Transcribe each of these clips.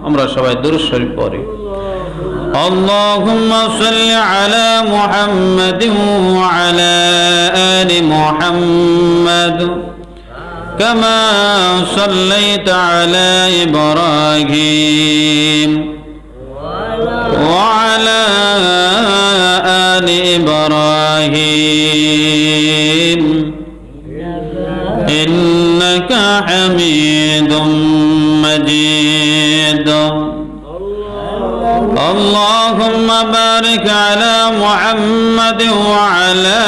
আমরা সবাই দুরূদ শরীফ পড়ি। اللهم صل على محمد وعلى آل محمد كما صليت على إبراهيم وعلى آل إبراهيم إنك حميد مجيد اللهم بارك على محمد وعلى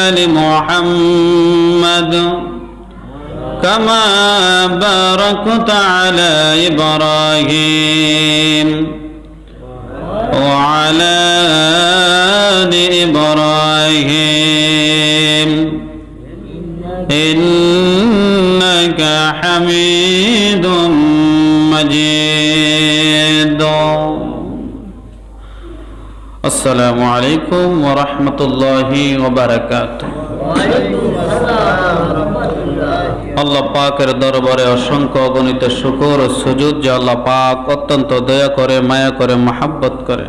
آل محمد كما باركت على إبراهيم وعلى آل إبراهيم إنك حميد مجيد السلام عليكم ورحمة الله وبركاته আল্লাহ পাকের দরবারে অসংখ্য অগণিত শুকর ও সুজুদ যে আল্লাহ পাক অত্যন্ত দয়া করে, মায়া করে, মহাব্বত করে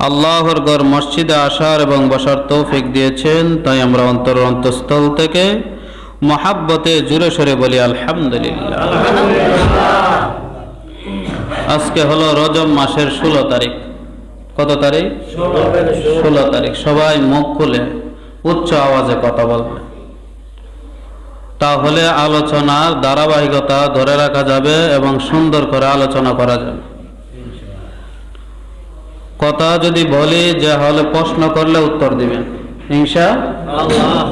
আল্লাহর ঘর মসজিদে আসার এবং বসার তৌফিক দিয়েছেন। তাই আমরা অন্তঃস্থল থেকে মহাব্বতে জুড়ে সরে বলি আলহামদুলিল্লাহ। আজকে হলো রজব মাসের 16 তারিখ। কত তারিখ? 16 তারিখ। সবাই মুখ খুলে উচ্চ আওয়াজে কথা বলবে, তাহলে আলোচনার ধারাবাহিকতা ধরে রাখা যাবে এবং সুন্দর করে আলোচনা করা যাবে। কথা যদি বলি যে হলে প্রশ্ন করলে উত্তর দিবেন ইনশাআল্লাহ।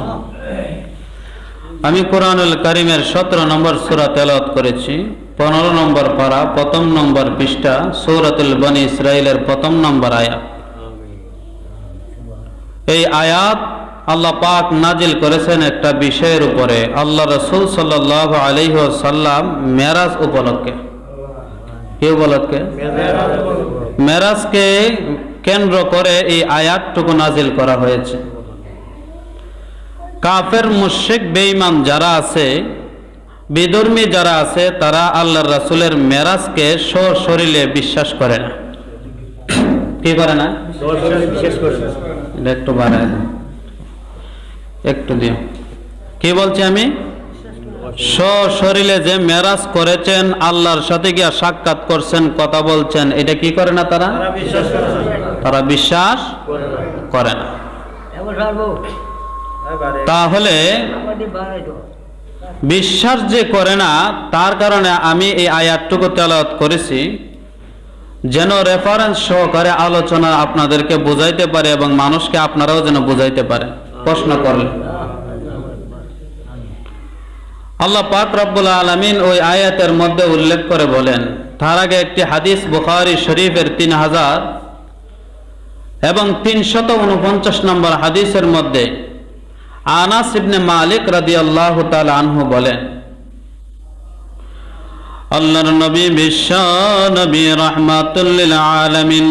আমি কোরআনুল কারীমের 17 নম্বর সূরা তেলাওয়াত করেছি, 15 নম্বর পারা, 1 নম্বর পৃষ্ঠা, সূরাতুল বনী ইসরাঈলের 1 নম্বর আয়াত। এই আয়াত আল্লাহ পাক নাজিল করেছেন একটা বিষয়ের উপরে, আল্লাহ রাসূল সাল্লাল্লাহু আলাইহি ওয়াসাল্লাম মেরাজ উপলক্ষে। কি উপলক্ষে? মেরাজকে কেন্দ্র করে এই আয়াতটুকু নাজিল করা হয়েছে। কাফের মুশরিক বেঈমান যারা আছে, বিধর্মী যারা আছে, তারা আল্লাহর রাসূলের মেরাজকে সশরীরে বিশ্বাস করে না। কি করে না? বিশ্বাস করে না। এটা একটু বাড়ায় একটু দিও। কি বলছি আমি? সশরীরে যে মেরাজ করেছেন, আল্লাহর সাথে গিয়া সাক্ষাৎ করছেন, কথা বলছেন, এটা কি করে না? তারা বিশ্বাস করে না। তাহলে বিশ্বাস যে করে না, তার কারণে আমি এই আয়াতটুকু তেলাওয়াত করেছি যেন রেফারেন্স সহকারে আলোচনা আপনাদেরকে বুঝাইতে পারে এবং মানুষকে আপনারাও যেন বুঝাইতে পারে প্রশ্ন করলে। আল্লাহ পাক রব্বুল আলামিন ওই আয়াতের মধ্যে উল্লেখ করে বলেন, তার আগে একটি হাদিস বুখারী শরীফের 3000 এবং 349 নম্বর হাদিসের মধ্যে আনাস ইবনে মালিক রাদিয়াল্লাহু তাআলা আনহু বলেন, আল্লাহর নবী বিশ্ব নবী রাহমাতুল লিল আলামিন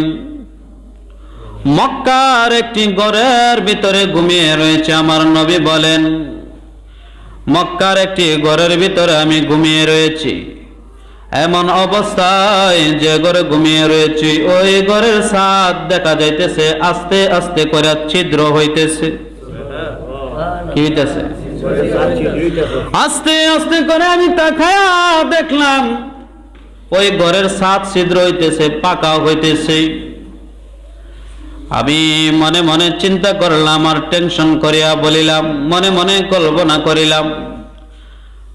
মক্কার একটি ঘরের ভিতরে ঘুমিয়ে রয়েছে। আমার নবী বলেন, মক্কার একটি ঘরের ভিতরে আমি ঘুমিয়ে রয়েছি। এমন অবস্থায় যে ঘরে ঘুমিয়ে রয়েছি, ওই ঘরের ছাদ দেখা যাইতেছে আস্তে আস্তে করে ছিদ্র হইতেছে। কি হইতেছে? আস্তে আস্তে করে আমি তাকায়া দেখলাম ওই ঘরের ছাদ ছিদ্র হইতেছে, পাকা হইতেছে। আমি মনে মনে চিন্তা করলাম আর টেনশন করিয়া বলিলাম, মনে মনে কল্পনা করিলাম,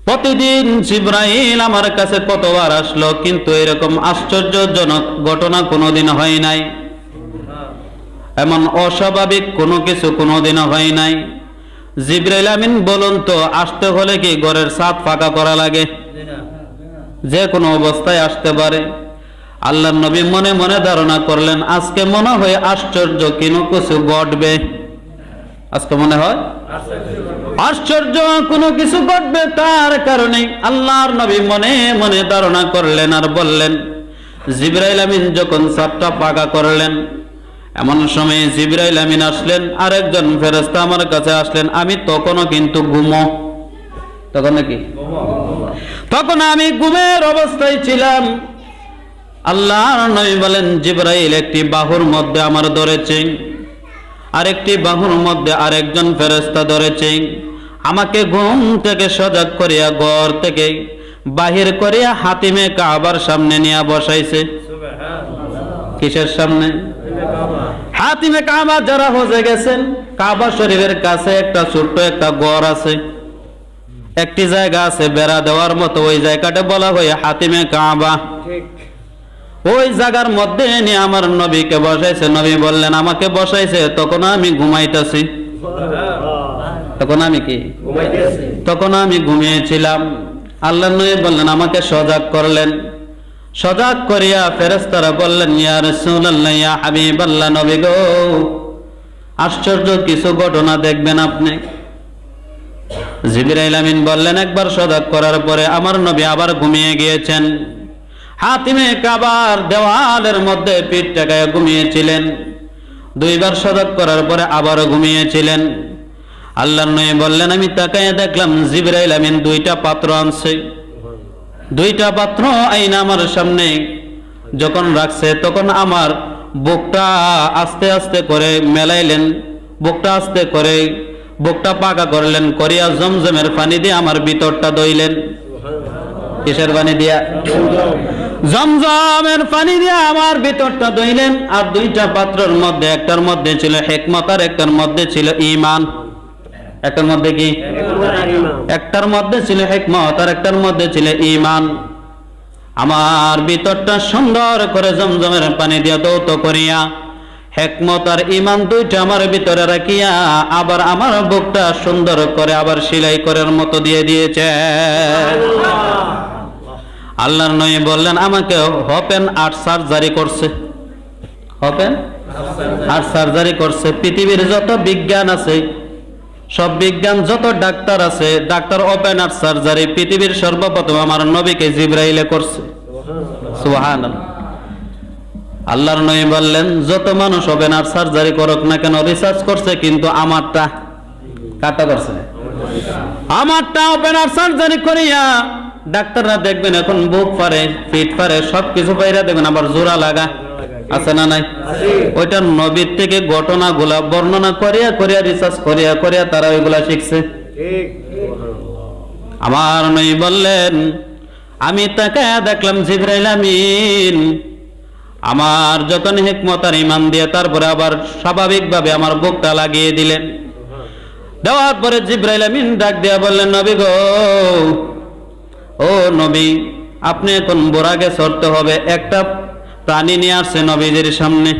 প্রতিদিন জিবরাইল আমার কাছে কতবার আসলো, কিন্তু এরকম আশ্চর্যজনক ঘটনা কোনোদিন হয় নাই, এমন অস্বাভাবিক কোনো কিছু কোনোদিন হয় নাই। জিবরাইল আমিন বলুন তো, আসতে হলে কি ঘরের ছাদ ফাঁকা করা লাগে? যে কোনো অবস্থায় আসতে পারে। আল্লাহর নবী মনে মনে ধারণা করলেন, আজকে মনে হয় আশ্চর্য কোনো কিছু ঘটবে। আজকে মনে হয় আশ্চর্য কোনো কিছু ঘটবে, তার কারণে আল্লাহর নবী মনে মনে ধারণা করলেন আর বললেন। জিবরাইল আমিন যখন ছাদটা পাকা করলেন, এমন সময় জিবরাইল আমিন আসলেন, আরেকজন ফেরেশতা আমার কাছে আসলেন। আমি তখনও কিন্তু ঘুমো, তখন কি? তখন আমি ঘুমের অবস্থায় ছিলাম। আল্লাহর নবী বলেন, জিবরাইল একটি বাহুর মধ্যে আমার ধরেছে, আরেকটি বাহুর মধ্যে আরেকজন ফেরেশতা ধরেছে। আমাকে ঘুম থেকে সজাগ করিয়া ঘর থেকে বাহির করিয়া হাতিমে কাবার সামনে নিয়ে বসাইছে। কিসের সামনে? হাতিমে কাবা। যারা হজে গেছেন, কাবা শরীফের কাছে একটা ছোট্ট একটা ঘর আছে, একটি জায়গা আছে বেড়া দেওয়ার মতো, ওই জায়গাটা বলা হয় হাতিমে কাবা। ওই জায়গার মধ্যে নিয়ে আমার নবীকে বসাইছে। নবী বললেন, আমাকে বসাইছে তখন আমি ঘুমাইতেছি। তখন আমি কি? তখন আমি ঘুমিয়েছিলাম। আল্লাহ নবী বললেন, আমাকে সজাগ করলেন। সজাগ করিয়া ফেরেশতারা বললেন, ইয়া রাসূলুল্লাহ, ইয়া হাবিবাল্লাহ, নবী গো, আশ্চর্য কিছু ঘটনা দেখবেন আপনি। জিবরাইল আমিন বললেন, একবার সজাগ করার পরে আমার নবী আবার ঘুমিয়ে গিয়েছেন। হাতিমে কাবার দেওয়ালের মধ্যে পিঠ টেকায় ঘুমিয়েছিলেন। দুইবার সজাগ করার পরে আবারও ঘুমিয়েছিলেন। আল্লাহর নবী বললেন, আমি তাকায় দেখলাম জিবরাইল আমিন দুইটা পাত্র আনছে। দুইটা পাত্র আইনা আমার সামনে যখন রাখছে, তখন আমার বুকটা আস্তে আস্তে করে মেলাইলেন, বুকটা আস্তে করে বুকটা পাকা করলেন, করিয়া জমজমের পানি দিয়ে আমার ভিতরটা ধুইলেন। কিসের পানি দিয়া? জমজমের পানি দিয়ে আমার ভিতরটা ধুইলেন। আর দুইটা পাত্রের মধ্যে একটার মধ্যে ছিল হিকমত আর একটার মধ্যে ছিল ঈমান। একটার মধ্যে কি? একটার মধ্যে ছিল হিকমত আর একটার মধ্যে ছিল ঈমান। আমার ভিতরটা সুন্দর করে জমজমের পানি দিয়ে দৌত করিয়া হিকমত আর ঈমান দুইটা আমার ভিতরে রাখিয়া আবার আমার বুকটা সুন্দর করে আবার সেলাই করার মতো দিয়ে দিয়েছে। আল্লাহর নবী বললেন, আমাকে ওপেন হার্ট সার্জারি করছে। ওপেন হার্ট সার্জারি করছে। পৃথিবীর যত বিজ্ঞান আছে, সব বিজ্ঞান যত ডাক্তার আছে, ডাক্তার ওপেন হার্ট সার্জারি পৃথিবীর সর্বপ্রথম আমার নবীকে জিবরাইলে করছে। সুবহানাল্লাহ। আল্লাহর নবী বললেন, যত মানুষ ওপেন হার্ট সার্জারি করুক না কেন, রিসার্চ করছে, কিন্তু আমারটা কাটা করছে। আমারটা ওপেন হার্ট সার্জারি করিয়া ডাক্তাররা দেখবেন এখন বুক পারে, পিঠ পারে, সবকিছু পাইরা দেখবেন আবার জোড়া লাগা আছে না নাই? ওইটা নবীর থেকে ঘটনাগুলা বর্ণনা করিয়া করিয়া রিসার্চ করিয়া করিয়া তারা ওইগুলা শিখছে। আমার নবী বললেন, আমি তাকায়া দেখলাম জিবরাইল আমিন আমার যখন হিকমত আর ঈমান দিয়ে তারপরে আবার স্বাভাবিকভাবে আমার বুকটা লাগিয়ে দিলেন। দেওয়ার পরে জিবরাইল আমিন ডাক দিয়া বললেন, নবী গো, ও নবী, আপনি এখন বোরাকে চড়তে হবে। একটা প্রাণী নিয়ে আসছে নবীজির সামনে।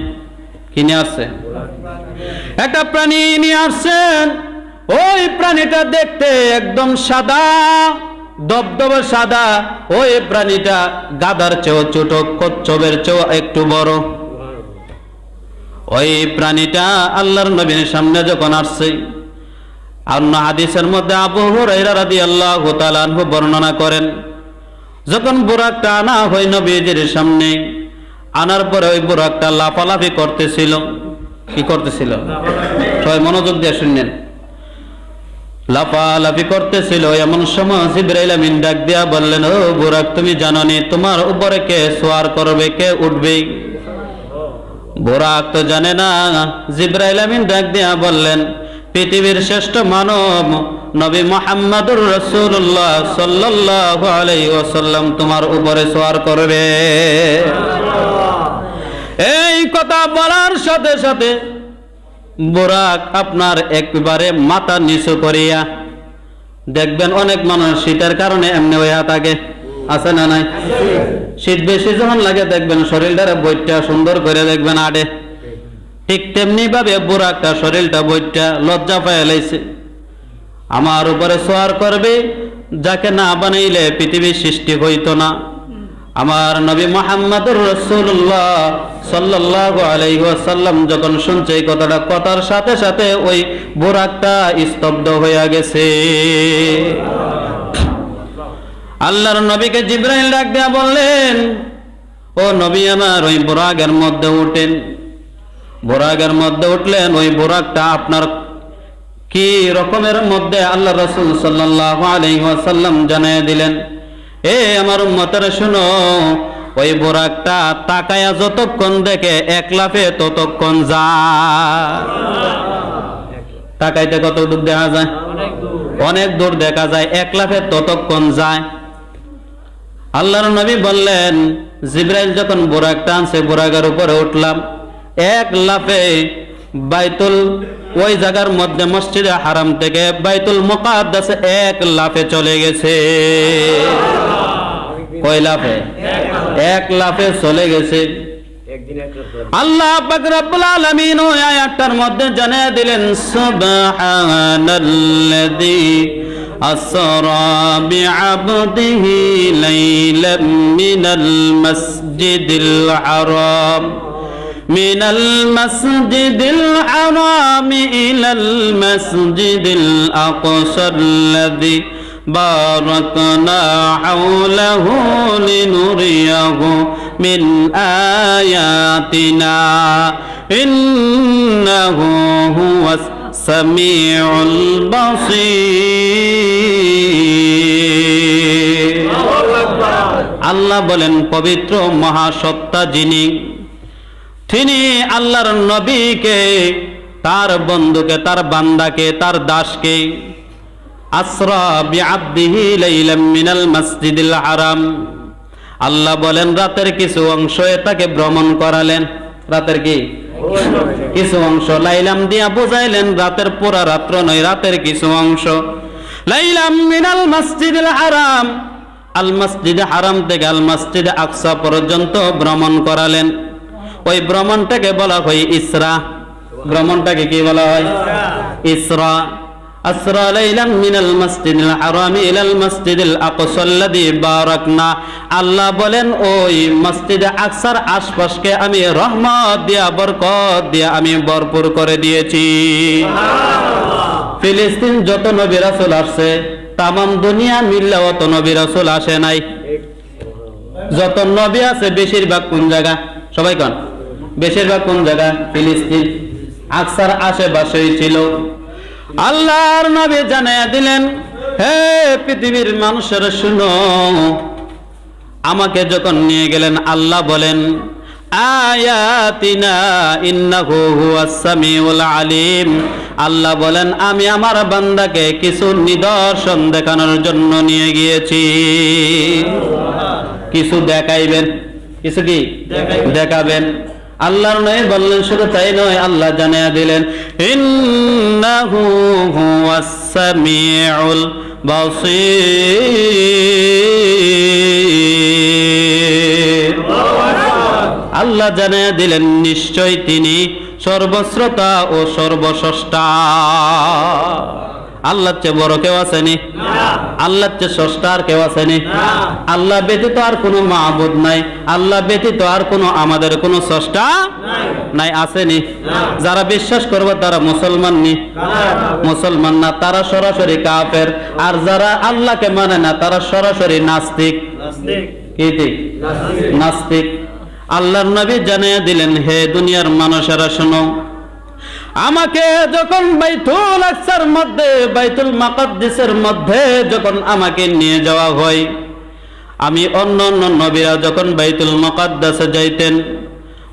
কি নিয়ে আসছে? একটা প্রাণী নিয়ে আসছেন। ওই প্রাণীটা দেখতে একদম সাদা, দবদবে সাদা। ওই প্রাণীটা গাধার চেয়েও ছোট, কচ্ছপের চেয়েও একটু বড়। ওই প্রাণীটা আল্লাহর নবীর সামনে যখন আসছে, অন্য হাদিসের মধ্যে আবু হুরায়রা রাদিয়াল্লাহু তাআলা আনহু বর্ণনা করেন, যখন বুরাকটা আনা হয় নবীজির সামনে, আনার পরে ওই বুরাকটা লাফালাফি করতেছিল। কি করতেছিল? সবাই মনোযোগ দিয়ে শুনলেন। লাফালাফি করতেছিল। এমন সময় জিবরাইল আমিন ডাক দিয়া বললেন, ও বুরাক, তুমি জানো নি তোমার উপরে কে সওয়ার করবে, কে উঠবে? বুরাক তো জানে না। জিবরাইল আমিন ডাক দিয়া বললেন, পৃথিবীর শ্রেষ্ঠ মানব নবী মুহাম্মদুর রাসূলুল্লাহ সাল্লাল্লাহু আলাইহি ওয়াসাল্লাম তোমার উপরে সওয়ার করবে। এই কথা বলার সাথে সাথে বুরাক আপনার একবারে মাথা নিচু করিয়া, দেখবেন অনেক মানুষ শীতের কারণে এমনি হইয়া থাকে, আছে না নাই? শীত বেশি যখন লাগে দেখবেন শরীরটারে বইটা সুন্দর করে দেখবেন আড়ে। ঠিক তেমনি ভাবে বুরাকটা শরীরটা বইটা লজ্জা পায় লাইছে। আমার উপরে সওয়ার করবে, যাকে না বানাইলে পৃথিবীর সৃষ্টি হইতো না। আমার নবী মুহাম্মদুর রাসূলুল্লাহ সাল্লাল্লাহু আলাইহি ওয়াসাল্লাম যখন শুনছে এই কথাটা, কথার সাথে সাথে ওই বুরাকটা স্তব্ধ হয়ে গেছে। আল্লাহর নবীকে জিবরাইল ডাক দিয়া বললেন, ও নবী আমার, ওই বুরাকের মধ্যে উঠেন। বুরাকের মধ্যে উঠলেন। ওই বুরাকটা আপনার কি রকমের মধ্যে আল্লাহ রাসূল সাল্লাল্লাহু আলাইহি ওয়াসাল্লাম জানিয়ে দিলেন, এ আমার উম্মতেরা শুনো, ওই বোরাকটা তাকায়া যতক্ষণ দেখে এক লাফে ততক্ষণ যায়। তাকাইতে কত দূর দেখা যায়? অনেক দূর দেখা যায়, এক লাফে ততক্ষণ যায়। আল্লাহর নবী বললেন, জিবরাইল যখন বোরাকটা আনছে বোরাকের উপরে উঠলাম, এক লাফে বাইতুল ওই জায়গার মধ্যে মসজিদে হারাম থেকে বাইতুল মুকাদ্দাসে এক লাফে চলে গেছে। কয় লাফে? এক লাফে চলে গেছে। আল্লাহ পাক রব্বুল আলামিন ওই আয়াতটার মধ্যে জানিয়ে দিলেন, সুবহানাল্লাযী আসরা বিআবদিহি লাইলাম মিনাল মাসজিদিল হারাম মিনাল মাসজিদিল হারাম ইলাল মাসজিদিল আকসাল্লাযী বারাকনা হাওলাহু লিনুরিয়াহু মিন আয়াতিনা ইন্নাহু হুয়াস সামিউল বাসীর। আল্লাহ বলেন, পবিত্র মহাসত্তা যিনি, তিনি আল্লাহর নবীকে, তার বন্ধুকে, তার বান্দাকে, তার দাসকে আসরা বিআবদিহি লাইলাম মিনাল মাসজিদিল হারাম, আল্লাহ বলেন রাতের কিছু অংশে তাকে ভ্রমণ করালেন। রাতের কি কিছু অংশ, লাইলাম দিয়া বুঝাইলেন রাতের পুরা রাত্র নয়, রাতের কিছু অংশ। লাইলাম মিনাল মাসজিদিল হারাম, আল মসজিদে হারাম থেকে আল মসজিদে আকসা পর্যন্ত ভ্রমণ করালেন। ওই ভ্রমণটাকে বলা হয় ইসরা। ভ্রমণটাকে কি বলা হয়? ইসরা। আসরা লাইলাম মিনাল মাসজিদিল হারাম ইলাল মাসজিদিল আকসাল্লাযী বারাকনা, আল্লাহ বলেন ওই মসজিদে আকসার আশপাশকে আমি রহমত দিয়া, বরকত দিয়া আমি ভরপুর করে দিয়েছি। ফিলিস্তিন যত নবী রাসূল আসছে, তামাম দুনিয়া মিললে অত নবী রাসূল আসে নাই। যত নবী আছে বেশিরভাগ কোন জায়গা? সবাই কোন? বেশিরভাগ কোন জায়গা? ফিলিস্তিন, আকসার আশেপাশেই ছিল। আল্লাহর নবী জানায়া দিলেন, হে পৃথিবীর মানুষেরা শুনো, আমাকে যখন নিয়ে গেলেন আল্লাহ বলেন, আয়াতিনা ইন্নাহু হুয়াস সামিউল আলিম, আল্লাহ বলেন আমি আমার বান্দাকে কিছু নিদর্শন দেখানোর জন্য নিয়ে গিয়েছি। কিছু দেখাইবেন, কিছু কি দেখাবেন। আল্লাহর নবী বললেন শুধু তাই নয়, আল্লাহ জানিয়ে দিলেন, ইন্নাহু হুয়াস সামিউল বাসীর। আল্লাহ জানিয়ে দিলেন নিশ্চয় তিনি সর্বশ্রোতা ও সর্বস্রষ্টা। আল্লাহর চেয়ে বড় কেউ আসেনি? আল্লাহর চেয়ে স্রষ্টা আর কেউ আসেনি? আল্লাহ ব্যতীত আর কোনো মাবুদ নাই, আল্লাহ ব্যতীত আর কোনো আমাদের কোনো স্রষ্টা নাই। আসেনি? যারা বিশ্বাস করবে তারা মুসলমান নি? মুসলমান না, তারা সরাসরি কাফের। আর যারা আল্লাহকে মানে না তারা সরাসরি নাস্তিক। কি ঠিক? নাস্তিক। আল্লাহর নবী জানিয়ে দিলেন, হে দুনিয়ার মানুষেরা শোনো, আমাকে যখন বাইতুল আকসার মধ্যে, বাইতুল মুকাদ্দাসের মধ্যে যখন আমাকে নিয়ে যাওয়া হয়, আমি অন্য অন্য নবীরা যখন বাইতুল মুকাদ্দাসে যাইতেন,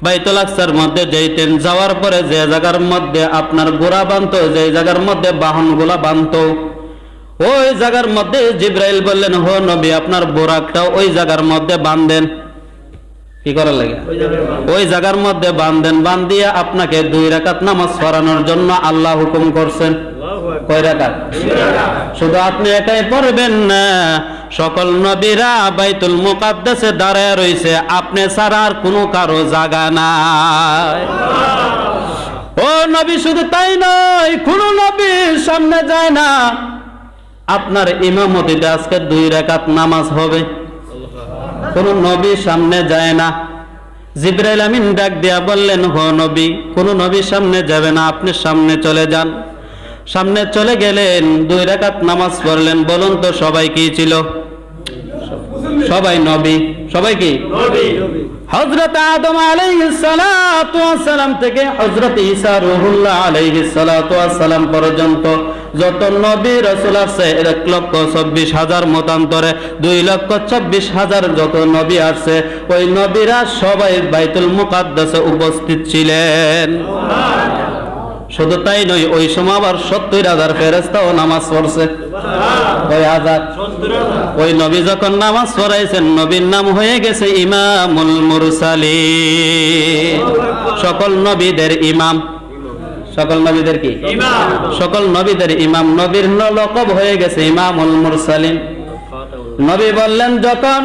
বাইতুল আকসার মধ্যে যাইতেন, যাওয়ার পরে যে জায়গার মধ্যে আপনার ঘোড়া বাঁধতো, যে জায়গার মধ্যে বাহনগুলা বাঁধতো, ওই জায়গার মধ্যে জিবরাইল বললেন, হো নবী আপনার বোরাকটাও ওই জায়গার মধ্যে বাঁধেন। কি করার লাগে? ওই জায়গার মধ্যে বাঁধেন। বান্ধিয়া আপনাকে 2 রাকাত নামাজ পড়ানোর জন্য আল্লাহ হুকুম করছেন। কয় রাকাত? শুধু আপনি একাই পড়বেন না, সকল নবীরা বাইতুল মুকাদ্দাসে দাঁড়ায় রয়েছে, আপনি ছাড়া আর কোনো কারো জায়গা নাই। ও নবী শুধু তাই নয়, কোন নবীর সামনে যায় না। আপনার ইমামতিতে আজকে 2 রাকাত নামাজ হবে, কোন নবী সামনে যায় না। জিবরাইল আমিন ডাক দিয়া বললেন, হো নবী, কোন নবী সামনে যাবে না, আপনি সামনে চলে যান। সামনে চলে গেলেন, 2 রাকাত নামাজ পড়লেন। বলুন তো সবাই কি ছিল? সবাই নবী। সবাই কি? হযরত আদম আলাইহিস সালাতু ওয়াস সালাম থেকে হযরত ঈসা রূহুল্লাহ আলাইহিস সালাতু ওয়াস সালাম পর্যন্ত যত নবী রাসূল আছে 1,24,000 মতান্তরে 2,24,000 যত নবী আছে ওই নবীরা সবাই বাইতুল মুকাদ্দাসে উপস্থিত ছিলেন। শুধু তাই নয়, ওই সময় আবার 70,000 ফেরেশতাও নামাজ পড়ছে। ওই হাজার ওই নবী যখন নামাজ পড়াইছেন নবীর নাম হয়ে গেছে ইমামুল মুরসালিন, সকল নবীদের ইমাম। সকল নবীদের কি ইমাম? সকল নবীদের ইমাম। নবীর লকব হয়ে গেছে ইমামুল মুরসালিন। নবী বললেন, যখন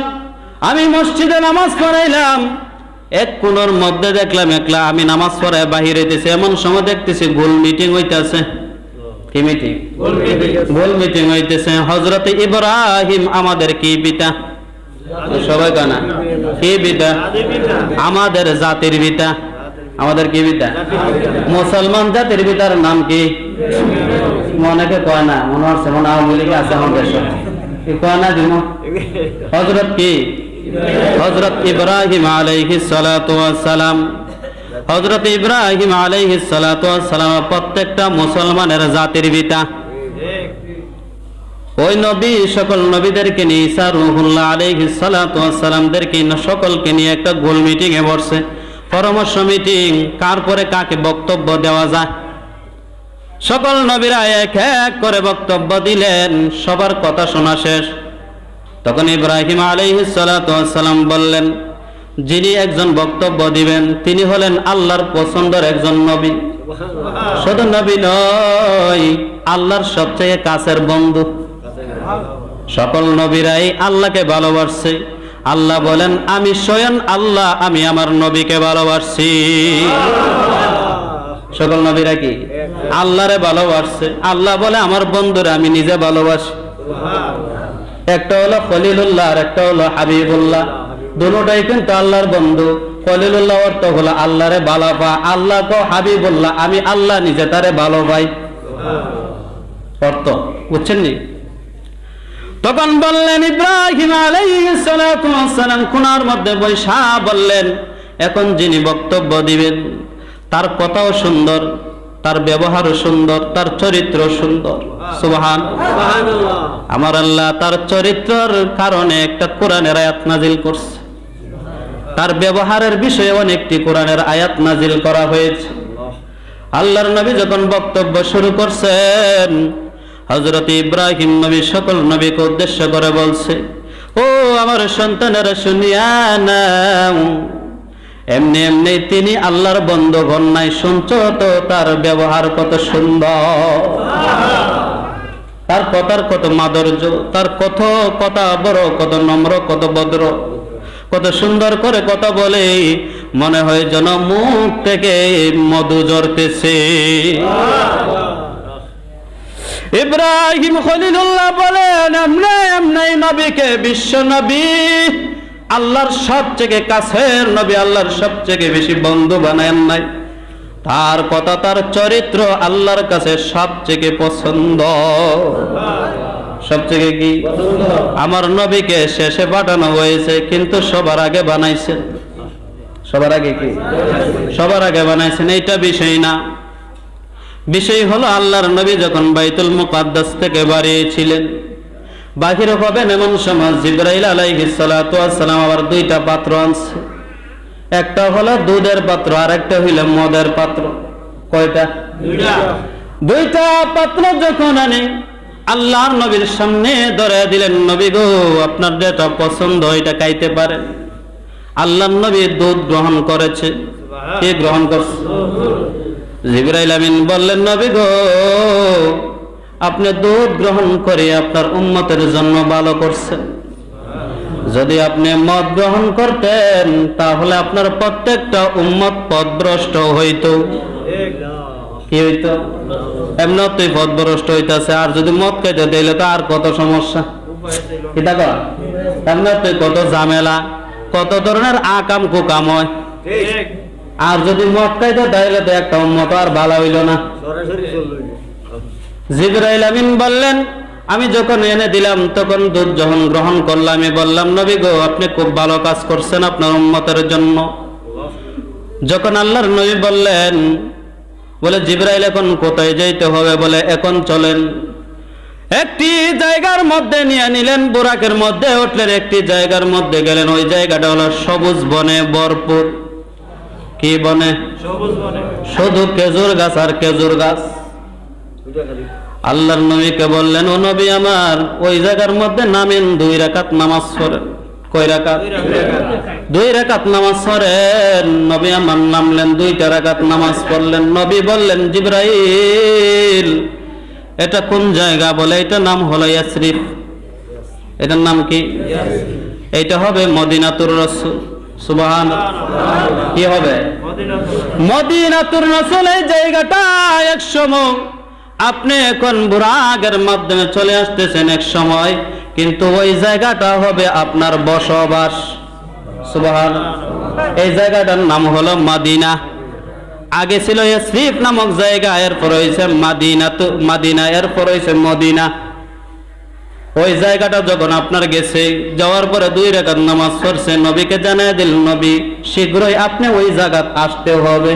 আমি মসজিদে নামাজ পড়াইলাম এক কোণের মধ্যে দেখলাম একলা আমি নামাজ পড়ায় বাহির হইতেছি, এমন সময় দেখতেছি গোল মিটিং হইতেছে। কি মিটিং? গোল মিটিং হইতেছে। হযরত ইব্রাহিম আমাদের কি পিতা? সবাই জানা কি পিতা? আমাদের জাতির পিতা। আমাদের কি পিতা? মুসলমান জাতির পিতার নাম কি? অনেকে কয় না, মনে হচ্ছে মনে আওয়ামী লীগ আছে আমাদের দেশে, কয় না দিন। হযরত কি? হযরত ইব্রাহিম আলাইহিস সালাতু ওয়াস সালাম। হযরত ইব্রাহিম আলাইহিস সালাতু ওয়াস সালাম প্রত্যেকটা মুসলমানের জাতির পিতা। ওই নবী সকল নবীদেরকে নিয়ে ঈসা রূহুল্লাহ আলাইহিস সালাতু ওয়াস সালামদেরকে সকলকে নিয়ে একটা গোল মিটিং এ বসে, পরামর্শ মিটিং, কার পরে কাকে বক্তব্য দেওয়া যায়। সকল নবীরা এক এক করে বক্তব্য দিলেন, সবার কথা শোনা শেষ। তখন ইব্রাহিম আলাইহিস সালাতু ওয়াস সালাম বললেন, যিনি একজন বক্তব্য দিবেন তিনি হলেন আল্লাহর পছন্দের একজন নবী। শুধু নবী নয়, আল্লাহর সবচেয়ে কাছের বন্ধু। সকল নবীরাই আল্লাহকে ভালোবাসছে। আল্লাহ বলেন, আমি স্বয়ং আল্লাহ, আমি আমার নবীকে ভালোবাসছি। সকল নবীরা কি আল্লাহরে ভালোবাসছে। আল্লাহ বলে, আমার বন্ধুরা আমি নিজে ভালোবাসি। একটা হলো খলিলুল্লাহ আর একটা হলো হাবিবুল্লাহ, দুটোটাই কিন্তু আল্লাহর বন্ধু। খলিলুল্লাহ অর্থ হলো আল্লাহরে ভালো পা, আল্লাহ কো হাবিবুল্লাহ, আমি আল্লাহ নিজে তারে ভালো পাই। অর্থ বুঝছেন নি? তখন বললেন ইব্রাহিম আলাইহিস সালাতু ওয়াস সালাম কোনার মধ্যে বৈশা বললেন, এখন যিনি বক্তব্য দিবেন তার কথাও সুন্দর, তার ব্যবহারও সুন্দর, তার চরিত্র সুন্দর। সুবহানাল্লাহ। আমার আল্লাহ তার চরিত্রের কারণে একটা কোরআনের আয়াত নাজিল করছে, তার ব্যবহারের বিষয়ে অনেকটি কোরআনের আয়াত নাজিল করা হয়েছে। আল্লাহর নবী যখন বক্তব্য শুরু করছেন, হযরত ইব্রাহিম নবী সকল নবীকে উদ্দেশ্য করে বলছে, ও আমার সন্তানেরা শুনিয়া নাও, এমনি এমনি তিনি আল্লাহর বন্ধুগণ নাই, শুনছো তো তার ব্যবহার কত সুন্দর, তার কথার কত মাধুর্য, তার কত কথা বড়, কত নম্র, কত ভদ্র, কত সুন্দর করে কথা বলে, মনে হয় যেন মুখ থেকে মধু ঝরতেছে। ইব্রাহিম খলিলুল্লাহ বলেন, এমনি নবীকে বিশ্ব নবী, আল্লাহর সবচেয়ে কাছের নবী, আল্লাহর সবচেয়ে বেশি বন্ধু বানায়েন নাই। তার কথা, তার চরিত্র আল্লাহর কাছে সবচেয়ে পছন্দ। সবচেয়ে কি? আমার নবীকে শেষে পাঠানো হয়েছে, কিন্তু সবার আগে বানাইছেন। সবার আগে কি? সবার আগে বানাইছেন। এইটা বিষয় না, বিষয় হলো আল্লাহর নবী যখন বাইতুল মুকাদ্দাস থেকে বাড়িয়েছিলেন, বাহির হবেন এমন সময় জিবরাইল আলাইহিস সালাতু ওয়াস সালাম আবার দুইটা পাত্র আনছে। একটা হলো দুধের পাত্র আর একটা হইল মদের পাত্র। কয়টা? দুইটা পাত্র যখন আনে আল্লাহর নবীর সামনে ধরে দিলেন, নবী গো আপনার যেটা পছন্দ এটা খাইতে পারেন। আল্লাহর নবী দুধ গ্রহণ করেছে। কে গ্রহণ করছে? জিবরাইল আমিন বললেন, নবী গো আপনি দুধ গ্রহণ করে আপনার উম্মতের জন্য ভালো করছেন। যদি আপনি মদ গ্রহণ করতেন তাহলে আপনার প্রত্যেকটা উম্মত পথভ্রষ্ট হইতো। কি হইতো? এমনি তুই পথভ্রষ্ট হইতাছে, আর যদি মদ খাইতে দিলে তো আর কত সমস্যা। কি দেখো এমনি তুই কত ঝামেলা, কত ধরনের আকাম কুকাম হয়। আর যদি মদ খাইতে তাহলে তো একটা উম্মত আর ভালো হইল না। জিবরাইল আমিন বললেন, আমি যখন এনে দিলাম তখন দুধ যখন গ্রহণ করলাম, আমি বললাম নবী গো আপনি খুব ভালো কাজ করছেন আপনার উম্মতের জন্য। যখন আল্লাহর নবী বললেন বলে জিবরাইল এখন কোথায় যাইতে হবে? বলে এখন চলেন। একটি জায়গার মধ্যে নিয়ে নিলেন, বুরাকের মধ্যে উঠলেন, একটি জায়গার মধ্যে গেলেন। ওই জায়গাটা হলো সবুজ বনে ভরপুর। কি বনে? সবুজ বনে, শুধু খেজুর গাছ আর খেজুর গাছ। আল্লাহর নবীকে বললেন, ও নবী আমার, ওই জায়গার মধ্যে নামেন, 2 রাকাত নামাজ পড়েন। কয় রাকাত? 2 রাকাত নামাজ পড়েন। নবী আমার নামলেন, 2টা রাকাত নামাজ পড়লেন। নবী বললেন, জিবরাইল এটা কোন জায়গা? বলে এটা নাম হলো ইয়াসরিফ। এটার নাম কি? এইটা হবে মদিনাতুর রাসূল। সুবহানাল্লাহ। কি হবে? মদিনাতুর রাসূল। এই জায়গাটা এক সময়, আপনি এখন বুরাকের মাধ্যমে চলে আসতেছেন এক সময়, কিন্তু ওই জায়গাটা হবে আপনার বসবাস। সুবহানাল্লাহ। এই জায়গাটার নাম হলো মদিনা। আগে ছিল ইয়াসরিফ নামক জায়গা, এরপর হয়েছে মাদিনা, এরপর হয়েছে মদিনা। ওই জায়গাটা যখন আপনার গেছে, যাওয়ার পরে 2 রাকাত নামাজ পড়ছে, নবীকে জানায় দিল, নবী শীঘ্রই আপনি ওই জায়গা আসতে হবে।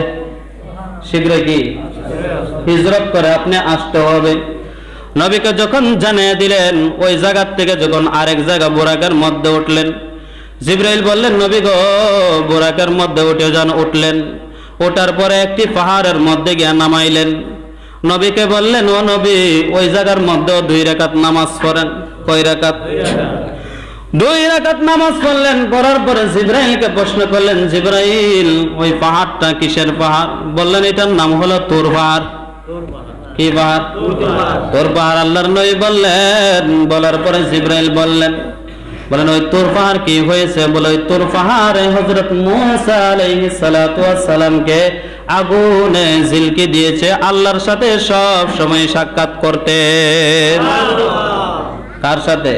শীঘ্রই কি? হিজরত করে আপনি আসতে হবে। নবীকে যখন জানিয়ে দিলেন, ওই জায়গা থেকে যখন আরেক জায়গা বুরাকের মধ্যে উঠলেন, জিবরাইল বললেন, নবী গো বুরাকের মধ্যে উঠে যান। উঠলেন, ওঠার পরে একটি পাহাড়ের মধ্যে গিয়ে নামাইলেন। নবীকে বললেন, ও নবী ওই জায়গার মধ্যে 2 রাকাত নামাজ পড়েন। কয় রাকাত? 2 রাকাত নামাজ পড়লেন। পড়ার পরে জিবরাইলকে প্রশ্ন করলেন, জিবরাইল ওই পাহাড়টা কিসের পাহাড়? বললেন, এটার নাম হলো তুর পাহাড়। কি পাহাড়? তুর পাহাড়। আল্লাহর নবী বললেন। বলার পরে জিবরাইল বললেন ওই তুর পাহাড় কি হয়েছে? বলে ওই তুর পাহাড়ে হযরত মূসা আলাইহিস সালাতু ওয়াস সালামকে আগুনে ঝিলকে দিয়েছে, আল্লাহর সাথে সব সময় সাক্ষাৎ করতেন। কার সাথে?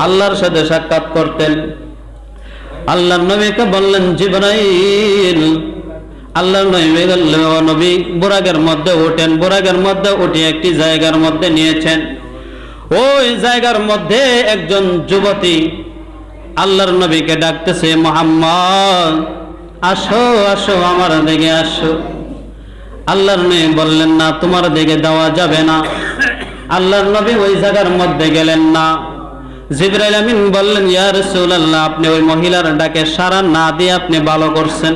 আল্লাহর সাথে সাক্ষাৎ করতেন। আল্লাহর নবীকে বললেন, জিবরাইল। আল্লাহর নবী বললেন, ও নবী বুরাকের মধ্যে ওঠেন। বুরাকের মধ্যে উঠে একটি জায়গার মধ্যে নিয়েছেন। ওই জায়গার মধ্যে একজন যুবতী আল্লাহর নবীকে ডাকতেছে, মুহাম্মদ আসো আসো, আমার দিকে আসো। আল্লাহর নবী বললেন, না তোমার দিকে দেওয়া যাবে না। আল্লাহর নবী ওই জায়গার মধ্যে গেলেন না। জিবরাইল আমিন বললেন, ইয়া রাসূলুল্লাহ, আপনি ওই মহিলার ডাকে সাড়া না দিয়ে আপনি ভালো করছেন।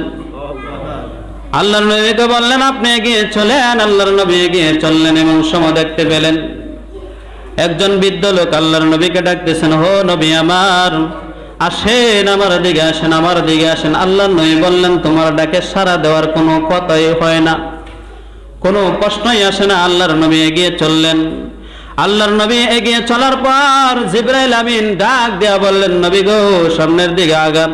আল্লাহর নবীকে বললেন, আপনি এগিয়ে চলেন। আল্লাহর নবী এগিয়ে চললেন এবং সময় দেখতে পেলেন একজন বৃদ্ধ লোক আল্লাহর নবীকে ডাকতেছেন, হো নবী আমার, আসেন আমার দিকে আসেন, আমার দিকে আসেন। আল্লাহর নবী বললেন, তোমার ডাকে সাড়া দেওয়ার কোনো কথাই হয় না, কোনো প্রশ্নই আসে না। আল্লাহর নবী এগিয়ে চললেন। আল্লাহর নবী এগিয়ে চলার পর জিবরাইল আমিন ডাক দেয়া বললেন, নবী গো সামনের দিকে আগান।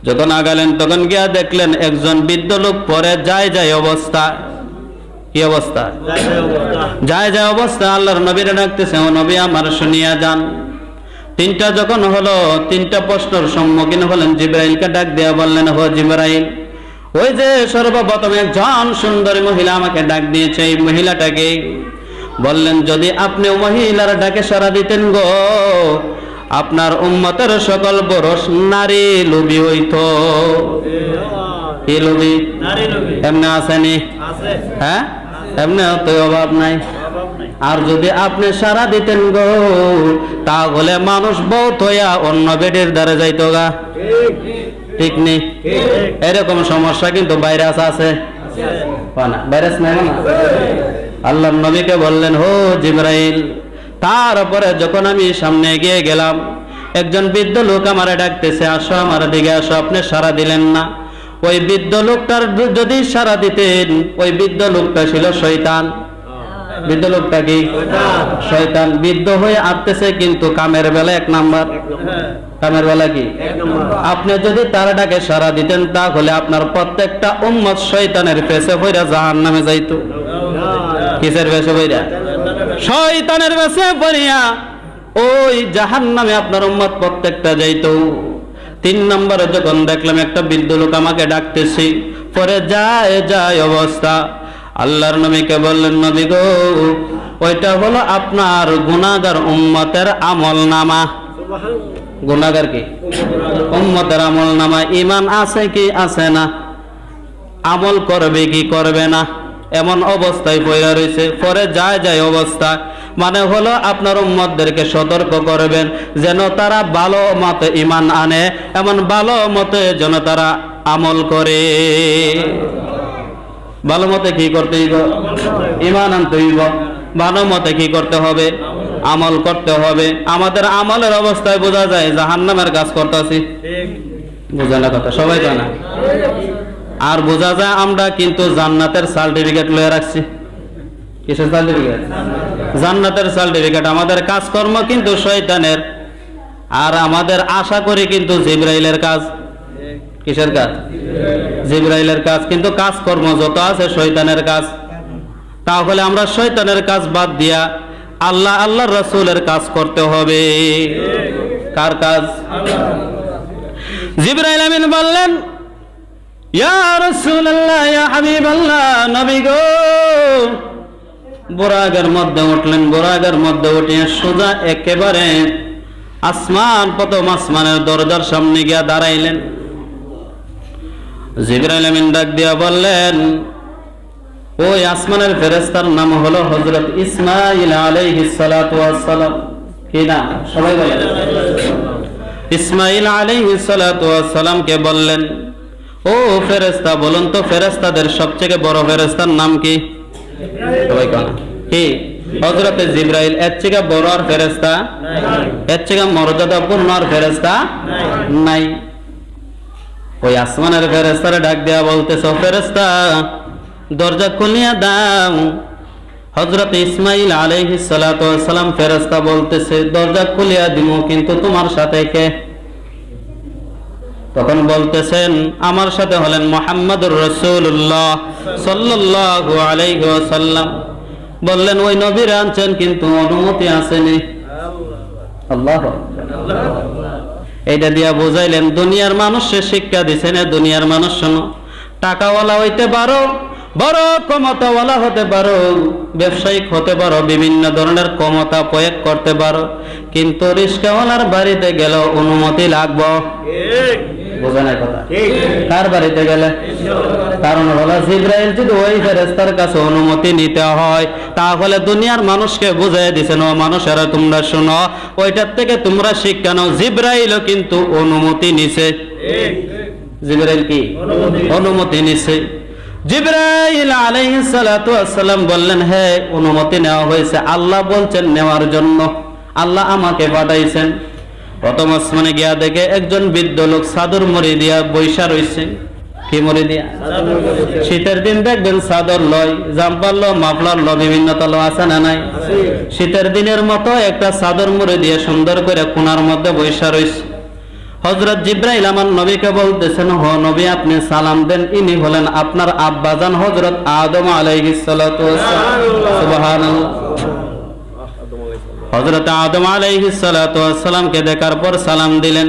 যখন আগালেন তখন গিয়া দেখলেন একজন বৃদ্ধ লোক পরে যায় অবস্থা। কি অবস্থা? যায় অবস্থা। আল্লাহর নবীর ডাকতেছে, ও নবী আমার শুনিয়া যান। 3টা যখন হলো, 3টা প্রশ্নের সম্মুখীন হলেন। জিবরাইলকে ডাক দেয়া বললেন, হো জিবরাইল, ওই যে সর্বপ্রথম একজন সুন্দরী মহিলা আমাকে ডাক দিয়েছে, এই মহিলাটাকে। বললেন, যদি আপনি মহিলার ডাকে সাড়া দিতেন গো, আপনার উম্মতের সকল পুরুষ নারী লোভী হইত। কি লোভী? এমনি আসেনি? হ্যাঁ, এমনি তো অভাব নাই। আর যদি আপনি সাড়া দিতেন গো, তাহলে মানুষ বহুত হইয়া অন্য বেডের দ্বারা যাইতো গা। ঠিক নেই? এরকম সমস্যা কিন্তু ভাইরাস আছে না? ভাইরাস নাই না? আল্লাহর নবীকে বললেন, হো জিবরাইল। তারপরে যখন আমি সামনে এগিয়ে গেলাম, একজন বৃদ্ধ লোক আমারে ডাকতেছে, আসো আমার দিকে আসো। আপনি সাড়া দিলেন না। ওই বৃদ্ধ লোকটার যদি সাড়া দিতেন, ওই বৃদ্ধ লোকটা ছিল শয়তান। বৃদ্ধ লোকটা কি? শয়তান। বৃদ্ধ হয়ে আসতেছে, কিন্তু কামের বেলা 1 নাম্বার। কামের বেলা কি? আপনি যদি তার ডাকে সাড়া দিতেন, তাহলে আপনার প্রত্যেকটা উম্মত শয়তানের পেছে পইরা জাহান্নামে যাইতো। কিসের পেছে পইরা? শয়তানের পেছে পড়িয়া ওই জাহান্নামে আপনার উম্মত প্রত্যেকটা যাইতো। 3 নম্বরে যখন দেখলাম একটা বৃদ্ধ লোক আমাকে ডাকতেছি, পরে যায় অবস্থা। আল্লাহর নবীকে বললেন, নবী গো ওইটা হলো আপনার গুনাহগার উম্মতের আমল নামা। গুনাহগার কি? উম্মতের আমল নামা। ঈমান আছে কি আছে না? আমল করবে কি করবে না? এমন অবস্থায় পড়ে রয়েছে, পরে যায় অবস্থা, মানে হলো আপনার উম্মতদেরকে সতর্ক করবেন যেন তারা ভালো মতে ঈমান আনে, এমন ভালো মতে যেন তারা আমল করে। ভালো মতে কি করতে হইব? ঈমান আনতে হইব। ভালো মতে কি করতে হবে? আমল করতে হবে। আমাদের আমলের অবস্থায় বোঝা যায় জাহান্নামের কাজ করতেছি, বোঝা না কথা, সবাই জানা। আর বোঝা যায় আমরা কিন্তু জান্নাতের সার্টিফিকেট লয়ে রাখছি। কিসের সার্টিফিকেট? জান্নাতের সার্টিফিকেট। আমাদের কাজকর্ম কিন্তু শয়তানের, আর আমাদের আশা করি কিন্তু জিবরাইলের কাজ। কিসের কাজ? জিবরাইলের কাজ। কিন্তু কাজকর্ম যত আছে শয়তানের কাজ। তাহলে আমরা শয়তানের কাজ বাদ দিয়া আল্লাহর রাসূলের কাজ করতে হবে। কার কাজ? জিবরাইল আমিন বললেন, ইয়া রাসূলুল্লাহ, ইয়া হাবিবাল্লাহ, নবী গো। বুরাকের মধ্যে উঠলেন, বুরাকের মধ্যে উঠিয়ে সোজা একেবারে আসমান, প্রথম আসমানের দরজার সামনে গিয়া দাঁড়াইলেন। জিবরাইল আমিন ডাক দিয়া বললেন, ওই আসমানের ফেরেশতার নাম হলো হযরত ইসমাঈল আলাইহিস সালাতু ওয়াস সালাম। কি নাম? সবাই বলেন। ইসমাঈল আলাইহিস সালাতু ওয়াস সালামকে বললেন, ও ফেরেশতা, বলুন তো ফেরেশতাদের সবচেয়ে বড় ফেরেশতার নাম কি? সবাই কোন? কি? হযরত জিবরাইল। এর থেকে বড় আর ফেরেশতা নাই, এর থেকে মর্যাদাপূর্ণ আর ফেরেশতা নাই। ওই আসমানের ফেরেশতারে ডাক দেয়া বলতেছে, ফেরেশতা দরজা খুলিয়া দাও। হযরত ইসমাঈল আলাইহিস সালাতু ওয়াস সালাম ফেরেশতা বলতেছে, দরজা খুলিয়া দিমু, কিন্তু তোমার সাথে কে? তখন বলতেছেন, আমার সাথে হলেন মুহাম্মদুর রাসূলুল্লাহ সাল্লাল্লাহু আলাইহি ওয়াসাল্লাম। বললেন, ওই নবীর আনছেন কিন্তু অনুমতি আসেনি। আল্লাহু এইটা দিয়া বুঝাইলেন, দুনিয়ার মানুষকে শিক্ষা দিছেন, দুনিয়ার মানুষ শোনো, টাকাওয়ালা হইতে পারো, বড় ক্ষমতাওয়ালা হতে পারো, ব্যবসায়িক হতে পারো, বিভিন্ন ধরনের ক্ষমতা প্রয়োগ করতে পারো, কিন্তু রিস্কাওয়ালার বাড়িতে গেলে অনুমতি লাগবে। বোঝা নাই কথা? কার বাড়িতে গেলে? কারণ হলো জিবরাইল যদি ওই ফেরেশতার কাছে অনুমতি নিতে হয়, তাহলে দুনিয়ার মানুষকে বুঝাই দিছেন, ও মানুষেরা তোমরা শোনো, ওইটার থেকে তোমরা শিক্ষা নাও। জিবরাইলও কিন্তু অনুমতি নিছে। জিবরাইল কি অনুমতি নিছে? জিবরাইল আলাইহিস সালাতু ওয়াস সালাম বললেন, হে অনুমতি নেওয়া হয়েছে, আল্লাহ বলছেন নেওয়ার জন্য, আল্লাহ আমাকে পাঠাইছেন। প্রথম আসমানে গিয়া দেখে একজন বৃদ্ধ লোক চাদর মুড়ি দিয়া বৈশা রইছে। কি মুড়ি দিয়া? শীতের দিন দেখবেন চাদর লয়, জাম্পার লো, মাফলার লো, বিভিন্ন তলো আছে না নাই? শীতের দিনের মতো একটা চাদর মুড়ি দিয়ে সুন্দর করে কোণার মধ্যে বৈশা রইছে। হযরত জিবরাইল আমার নবীকে বলতেছেন, হ নবী আপনি সালাম দেন, ইনি হলেন আপনার আব্বাজান হযরত আদম আলাইহিস সালাতু ওয়াস সালাম। সুবহানাল্লাহ। হযরত আদম আলাইহিস সালাতু ওয়াস সালামকে দেখার পর সালাম দিলেন।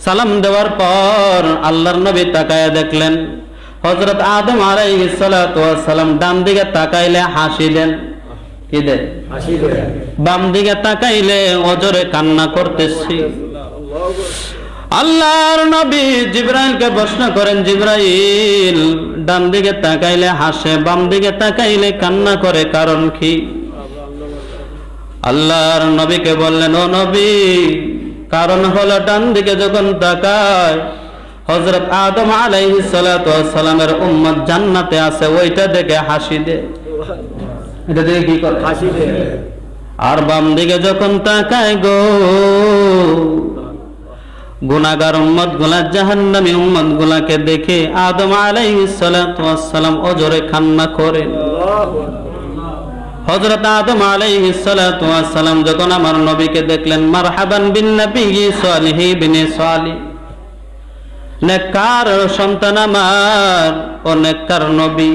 সালাম দেওয়ার পর আল্লাহর নবী তাকায়া দেখলেন, হযরত আদম আলাইহিস সালাতু ওয়াস সালাম ডান দিকে তাকাইলে হাসি দেন। কি দেন? হাসি দেন। বাম দিকে তাকাইলে অজরে কান্না করতেছি। আল্লাহর নবী জিবরাইলকে প্রশ্ন করেন, জিবরাইল ডান দিকে তাকাইলে হাসে, বাম দিকে তাকাইলে কান্না করে, কারণ কি? আল্লাহর নবীকে বললেন, ও নবী, কারণ হলো ডান দিকে যখন তাকায় হযরত আদম আলাইহিস সালাতু ওয়াস সালামের উম্মত জান্নাতে আছে, ওইটা দেখে হাসি দেয়। এটা দেখে কি করে? হাসি দেয়। আর বাম দিকে যখন তাকায় গো, গুনাহগার উম্মত গুলা, জাহান্নামী উম্মত গুলাকে দেখে আদম আলাইহিস সালাতু ওয়াস সালাম অজরে কান্না করেন। হযরত আদম আলাইহিস সালাতু ওয়াস সালাম যখন আমার নবীকে দেখলেন, মারহাবান বিন নবিয়্যি সালিহি বিনি সালিহ, নেককার সন্তান আমার ও নেককার নবী,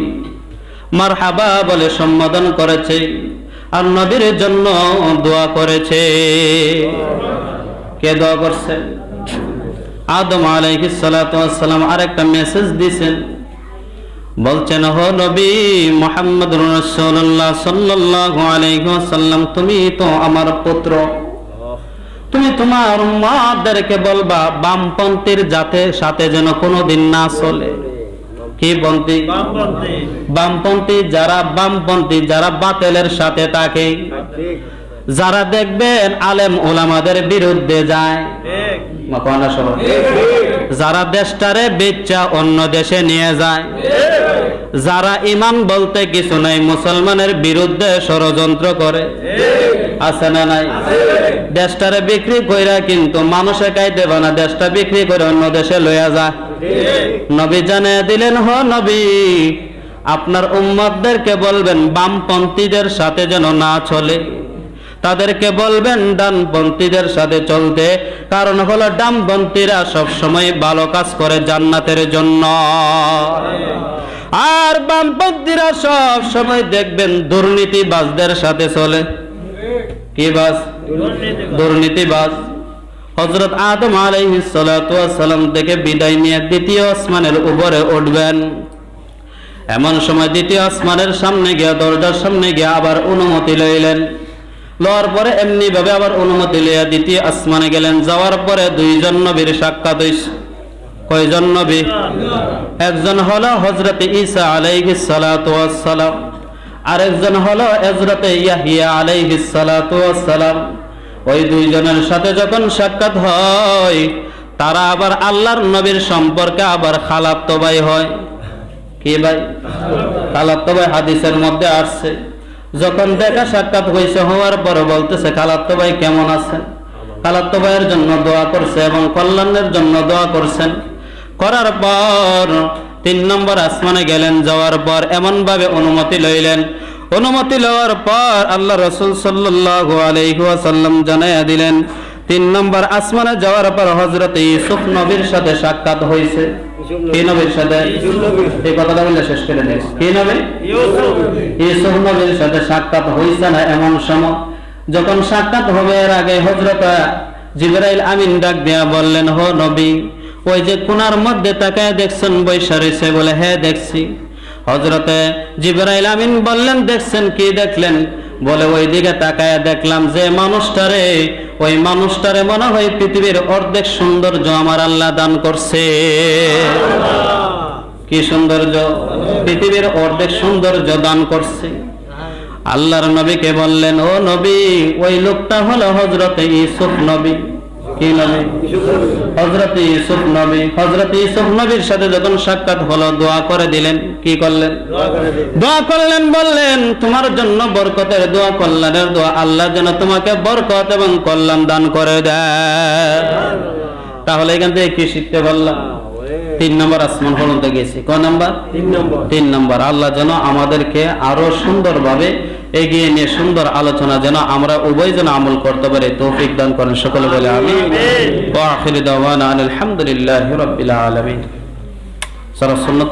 মারহাবা বলে সম্বোধন করেছে, আর নবীর জন্য দোয়া করেছে। কে দোয়া করছে? আদম আলাইহিস সালাতু ওয়াস সালাম আরেকটা মেসেজ দিয়েছেন, বলছেন, হো নবী মুহাম্মদুর রাসূলুল্লাহ সাল্লাল্লাহু আলাইহি ওয়াসাল্লাম, তুমি তো আমার পুত্র, তুমি তোমার উম্মতদেরকে বলবা বামপন্থীর সাথে যেন কোনোদিন না চলে। কি পন্থী? বামপন্থী। যারা বামপন্থী, যারা বাতিলের সাথে থাকে, যারা দেখবেন আলেম ওলামাদের বিরুদ্ধে যায়, যারা দেশটারে বেচা অন্য দেশে নিয়ে যায়, যারা ইমান বলতে কিছু নাই মুসলমানের বিরুদ্ধে ষড়যন্ত্র করে, আছে না নাই? দেশটারে বিক্রি কইরা কিন্তু মানুষে খাইতে না, দেশটা বিক্রি করে অন্য দেশে লইয়া যায়। নবী জানিয়ে দিলেন, হ নবী, আপনার উম্মতদেরকে বলবেন বামপন্থীদের সাথে যেন না চলে, তাদেরকে বলবেন ডানপন্থীদের সাথে চলতে। কারণ হলো ডানপন্থীরা সবসময় ভালো কাজ করে জান্নাতের জন্য, আর বামপন্থীরা সব সময় দেখবেন দুর্নীতিবাজদের সাথে চলে। কি বাজ? দুর্নীতিবাজ। হযরত আদম আলাইহিস সালাতু ওয়াস সালাম থেকে বিদায় নিয়ে দ্বিতীয় আসমানের উপরে উঠবেন। এমন সময় দ্বিতীয় আসমানের সামনে গিয়া, দরজার সামনে গিয়া আবার অনুমতি লইলেন। লওয়ার পরে এমনি ভাবে আবার অনুমতি লইয়া দ্বিতীয় আসমানে গেলেন। যাওয়ার পরে দুইজন নবীর সাক্ষাৎ হইছে। কয়জন নবী? একজন হলো হযরত ঈসা আলাইহিস সালাতু ওয়াস সালাম, আরেকজন হলো হযরত ইয়াহইয়া আলাইহিস সালাতু ওয়াস সালাম। ওই দুইজনের সাথে যখন সাক্ষাৎ হয়, তারা আবার আল্লাহর নবীর সম্পর্কে আবার খালাতো ভাই হয়। কি ভাই? খালাতো ভাই। হাদিসের মধ্যে আসছে, যখন দেখা সাক্ষাৎ হয়েছে, হওয়ার পরে বলতেছে, খালাতো ভাই কেমন আছেন? খালাতো ভাইয়ের জন্য দোয়া করছে এবং কল্যাণের জন্য দোয়া করছেন। করার পর 3 নম্বর আসমানে গেলেন। যাওয়ার পর এমন ভাবে অনুমতি লইলেন। অনুমতি লওয়ার পর আল্লাহ রাসূল সাল্লাল্লাহু আলাইহি ওয়াসাল্লাম জানাইয়া দিলেন, 3 নম্বর আসমানে যাওয়ার পর হযরত ইউসুফ নবীর সাথে সাক্ষাৎ হয়েছে। কি নবীর সাথে? এই কথাটা বলে শেষ করে দেন। কি নবী? ইউসুফ নবীর সাথে সাক্ষাৎ হয়েছে না? এমন সময় যখন সাক্ষাৎ হবে, এর আগে হযরত জিবরাইল আমিন ডাক দিয়া বললেন, হো নবী, ওই যে কোণার মধ্যে তাকায় দেখছেন বৈশা রয়েছে? বলে, হ্যাঁ দেখছি। হযরতে জিবরাইল আমিন বললেন, দেখছেন? কি দেখলেন? বলে, ওই দিকে তাকায় দেখলাম যে মানুষটারে, ওই মানুষটারে মনে হয় পৃথিবীর অর্ধেক সৌন্দর্য আমার আল্লাহ দান করছে। কি সৌন্দর্য? পৃথিবীর অর্ধেক সৌন্দর্য দান করছে। আল্লাহর নবীকে বললেন, ও নবী, ওই লোকটা হলো হযরত ইউসুফ নবী। কি নবী? হযরত ইউসুফ নবী। হযরত ইউসুফ নবীর সাথে যখন সাক্ষাৎ হলো, দোয়া করে দিলেন। কি করলেন? দোয়া করলেন। বললেন, তোমার জন্য বরকতের দোয়া, কল্যাণের দোয়া, আল্লাহ যেন তোমাকে বরকত এবং কল্যাণ দান করে দেয়। তাহলে এখান থেকে কি শিখতে পারলাম? 3 নম্বর আসমান পর্যন্ত গেছি। কয় নাম্বার? 3 নম্বর। আল্লাহ যেন আমাদেরকে আরো সুন্দরভাবে এগিয়ে নিয়ে সুন্দর আলোচনা যেন আমরা উভয় যেন আমল করতে পারি, তৌফিক দান করেন সকলে বলে আমিন। ওয়া আখিরু দাওয়ানা আলহামদুলিল্লাহি রাব্বিল আলামিন। সারা সুন্নাত